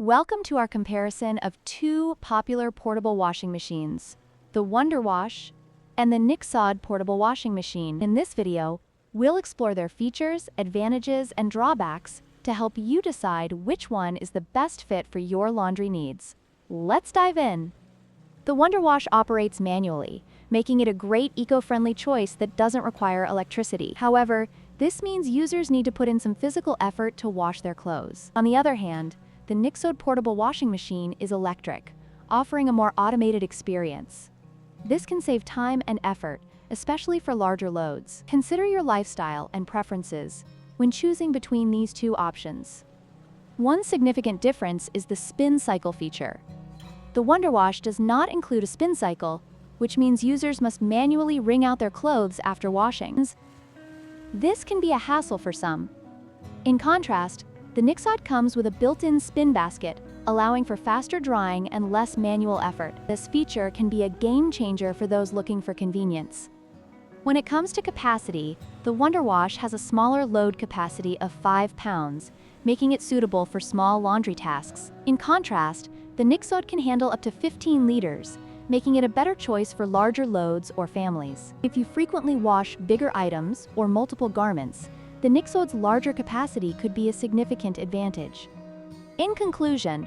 Welcome to our comparison of two popular portable washing machines, the WonderWash and the Nixod portable washing machine. In this video, we'll explore their features, advantages, and drawbacks to help you decide which one is the best fit for your laundry needs. Let's dive in. The WonderWash operates manually, making it a great eco-friendly choice that doesn't require electricity. However, this means users need to put in some physical effort to wash their clothes. On the other hand, the Nixod portable washing machine is electric, offering a more automated experience. This can save time and effort, especially for larger loads. Consider your lifestyle and preferences when choosing between these two options. One significant difference is the spin cycle feature. The WonderWash does not include a spin cycle, which means users must manually wring out their clothes after washing. This can be a hassle for some. In contrast, the Nixod comes with a built-in spin basket, allowing for faster drying and less manual effort. This feature can be a game changer for those looking for convenience. When it comes to capacity, the WonderWash has a smaller load capacity of 5 pounds, making it suitable for small laundry tasks. In contrast, the Nixod can handle up to 15 liters, making it a better choice for larger loads or families. If you frequently wash bigger items or multiple garments, the Nixod's larger capacity could be a significant advantage. In conclusion,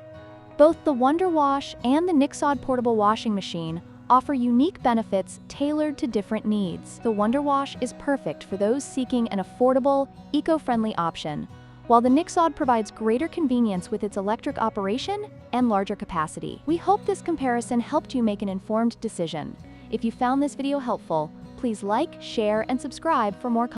both the WonderWash and the Nixod portable washing machine offer unique benefits tailored to different needs. The WonderWash is perfect for those seeking an affordable, eco-friendly option, while the Nixod provides greater convenience with its electric operation and larger capacity. We hope this comparison helped you make an informed decision. If you found this video helpful, please like, share, and subscribe for more content.